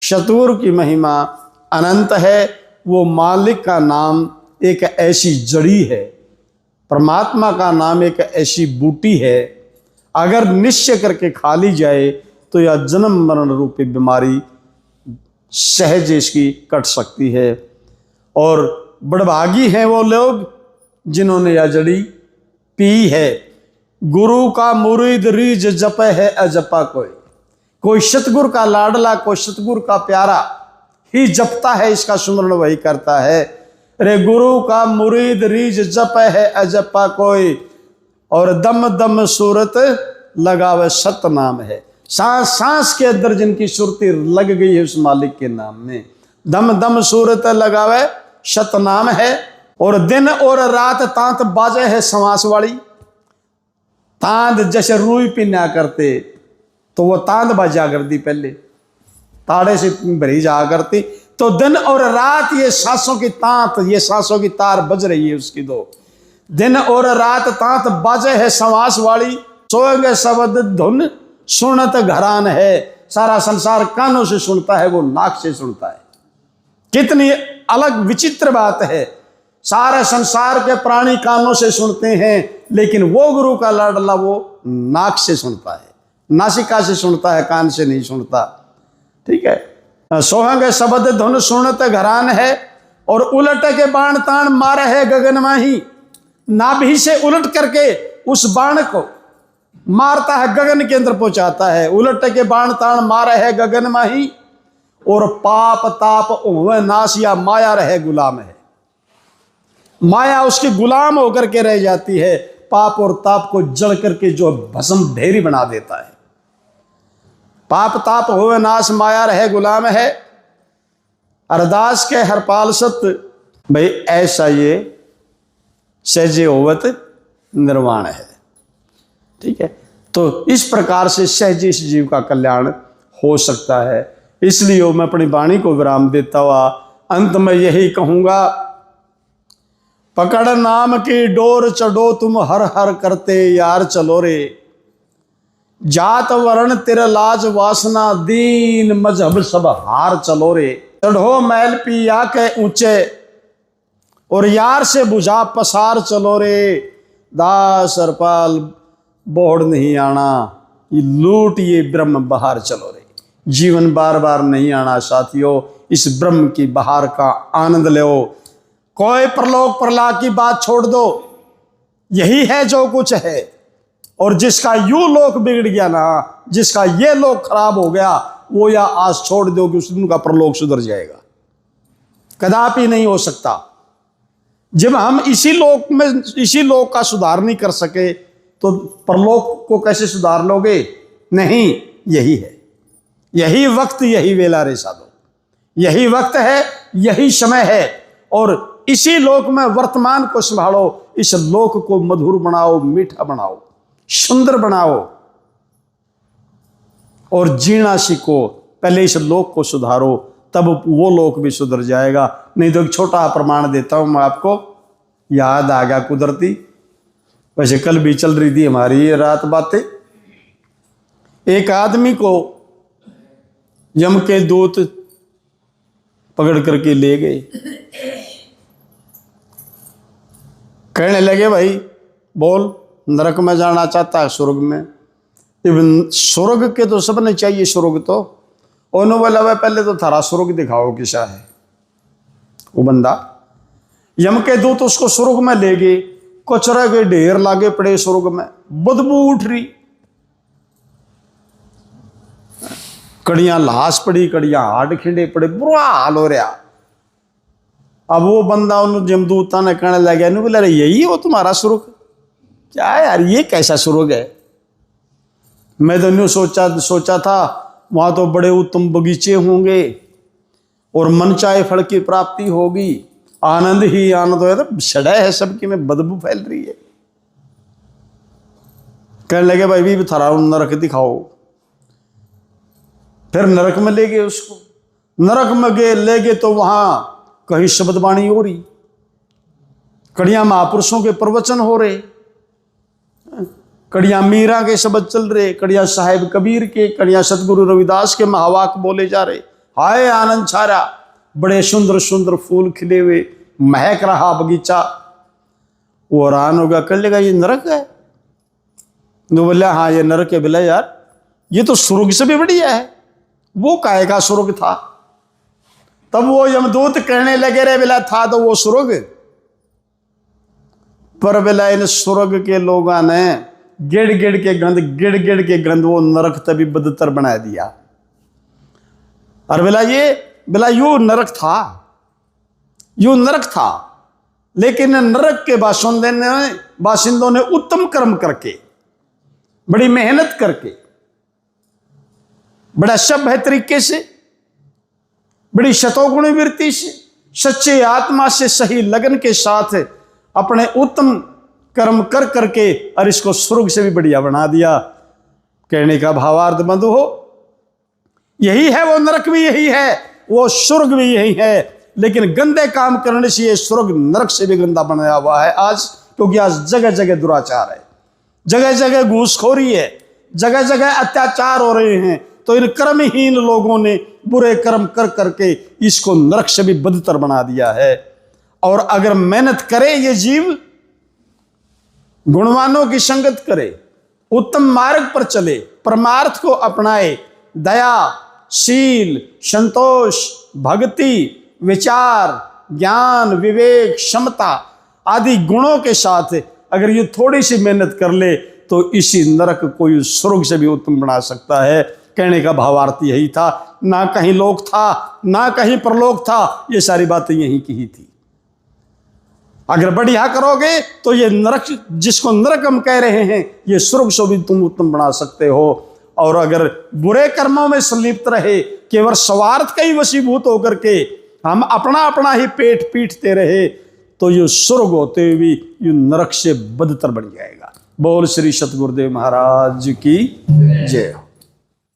शतुर की महिमा अनंत है। वो मालिक का नाम एक ऐसी जड़ी है, परमात्मा का नाम एक ऐसी बूटी है, अगर निश्चय करके खा ली जाए तो यह जन्म मरण रूपी बीमारी सहज इसकी कट सकती है। और बड़भागी हैं वो लोग जिन्होंने यह जड़ी पी है। गुरु का मुरीद रीज जप है अजपा कोई सतगुरु का लाडला, कोई सतगुरु का प्यारा ही जपता है, इसका सुमरण वही करता है। रे गुरु का मुरीद रीज जप है अजपा कोई, और दम दम सूरत लगावे सत नाम है। सांस सांस के अंदर जिनकी सुरती लग गई है उस मालिक के नाम में, दम दम सूरत लगावे सत नाम है। और दिन और रात तांत बाजे है समास वाली। तांद जैसे रुई पिन्या करते तो वो तांद बजा करती, पहले ताड़े से भरी जा करती, तो दिन और रात ये सांसों की तांत, ये सांसों की तार बज रही है उसकी दो। दिन और रात तांत बाजे है समास वाली, सोएंगे शब्द धुन सुनत घरान है। सारा संसार कानों से सुनता है, वो नाक से सुनता है। कितनी अलग विचित्र बात है। सारे संसार के प्राणी कानों से सुनते हैं, लेकिन वो गुरु का लाडला वो नाक से सुनता है, नासिका से सुनता है, कान से नहीं सुनता। ठीक है। सोहंगे शब्द धुन सुनत घरान है, और उलट के बाण ताण मारे है गगन माही। नाभि से उलट करके उस बाण को मारता है, गगन के अंदर पहुंचाता है। उलट के बाण ताण मारे है गगन माही, और पाप ताप हुए नाश, या माया रहे गुलाम है। माया उसकी गुलाम होकर के रह जाती है, पाप और ताप को जड़ करके जो भस्म ढेरी बना देता है। पाप ताप होवे नाश, माया रहे गुलाम है। अरदास के हरपाल सत भाई, ऐसा ये सहजे होवत निर्वाण है। ठीक है। तो इस प्रकार से सहजे इस जीव का कल्याण हो सकता है। इसलिए मैं अपनी वाणी को विराम देता हुआ अंत में यही कहूंगा, पकड़ नाम की डोर चढ़ो तुम हर हर करते यार चलो रे। जात वर्ण तिर लाज वासना दीन मजहब सब हार चलो रे। चढ़ो मैल पिया के ऊंचे और यार से बुझा पसार चलो रे। दास हरपाल बोड़ नहीं आना, ये लूट ये ब्रह्म बहार चलो रे। जीवन बार बार नहीं आना साथियों, इस ब्रह्म की बहार का आनंद लो। कोई प्रलोक प्रलाप की बात छोड़ दो, यही है जो कुछ है। और जिसका यू लोक बिगड़ गया ना, जिसका ये लोक खराब हो गया, वो या आस छोड़ दो कि उस दिन का प्रलोक सुधर जाएगा। कदापि नहीं हो सकता। जब हम इसी लोक का सुधार नहीं कर सके तो परलोक को कैसे सुधार लोगे? नहीं, यही है, यही वक्त, यही वेला रे साधो, यही वक्त है, यही समय है। और इसी लोक में वर्तमान को संभालो, इस लोक को मधुर बनाओ, मीठा बनाओ, सुंदर बनाओ और जीना सीखो। पहले इस लोक को सुधारो, तब वो लोक भी सुधर जाएगा। नहीं तो एक छोटा प्रमाण देता हूं मैं आपको, याद आ गया कुदरती। वैसे कल भी चल रही थी हमारी ये रात बातें। एक आदमी को यम के दूत पकड़ करके ले गए। कहने लगे, भाई बोल, नरक में जाना चाहता है स्वर्ग में? स्वर्ग के तो सबने चाहिए, स्वर्ग तो। उन्होंने बोला, भाई पहले तो थारा स्वर्ग दिखाओ किसा है। वो बंदा, यम के दूत उसको स्वर्ग में ले गए। कचरा के ढेर लागे पड़े स्वर्ग में, बदबू उठ रही, कड़ियां लाश पड़ी, कड़ियां हाड खिंडे पड़े, बुरा हाल हो रहा। अब वो बंदा उन जमदूता ने कहने लगा, नहीं बोला, यही है वो तुम्हारा स्वर्ग? क्या यार, ये कैसा स्वर्ग है? मैं तो न्यू सोचा था वहां तो बड़े उत्तम बगीचे होंगे और मन चाहे फल की प्राप्ति होगी, आनंद ही आनंद हो। तो सड़ा है सबकी में, बदबू फैल रही है। कहने लगे, भाई भी थारा नरक दिखाओ। फिर नरक में ले गए उसको। नरक में ले गए तो वहां कहीं शब्दवाणी हो रही, कड़ियां महापुरुषों के प्रवचन हो रहे, कड़ियां मीरा के शब्द चल रहे, कड़ियां साहिब कबीर के, कड़ियां सतगुरु रविदास के महावाक बोले जा रहे। हाय आनंद छा रहा, बड़े सुंदर सुंदर फूल खिले हुए, महक रहा बगीचा। वो हैरान होगा, कर लेगा ये नरक है? तो बोला हाँ ये नरक है। बोला यार ये तो स्वर्ग से भी बढ़िया है। वो काहे का स्वर्ग था? तब वो यमदूत कहने लगे रे बोला था तो वो स्वर्ग, पर बोला इन स्वर्ग के लोगों ने गिड़ गिड़ के गंद वो नरक तभी बदतर बना दिया। और बोला यू नरक था, लेकिन नरक के बाशिंदों ने उत्तम कर्म करके, बड़ी मेहनत करके, बड़ा सभ्य तरीके से, बड़ी शतोगुणी वृत्ति से, सच्चे आत्मा से, सही लगन के साथ अपने उत्तम कर्म कर करके और इसको स्वर्ग से भी बढ़िया बना दिया। कहने का भावार्थ बंधु हो, यही है वो नरक भी यही है, वो स्वर्ग भी यही है। लेकिन गंदे काम करने से ये स्वर्ग नरक से भी गंदा बनाया हुआ है आज, क्योंकि आज जगह जगह दुराचार है, जगह जगह घूसखोरी है, जगह जगह अत्याचार हो रहे हैं। तो इन कर्महीन लोगों ने बुरे कर्म कर करके इसको नरक से भी बदतर बना दिया है। और अगर मेहनत करे ये जीव, गुणवानों की संगत करे, उत्तम मार्ग पर चले, परमार्थ को अपनाए, दया, शील, संतोष, भक्ति, विचार, ज्ञान, विवेक, क्षमता आदि गुणों के साथ अगर ये थोड़ी सी मेहनत कर ले तो इसी नरक को स्वर्ग से भी उत्तम बना सकता है। कहने का भावार्थ यही था। ना कहीं लोक था, ना कहीं परलोक था, ये सारी बातें यहीं की ही थी। अगर बढ़िया करोगे तो ये नरक, जिसको नरक हम कह रहे हैं, ये स्वर्ग से भी तुम उत्तम बना सकते हो। और अगर बुरे कर्मों में संलिप्त रहे, केवल स्वार्थ का ही वशीभूत होकर के हम अपना ही पेट पीटते रहे, तो ये स्वर्ग होते हुए भी ये नरक से बदतर बन जाएगा। बोल श्री सतगुरुदेव महाराज की जय।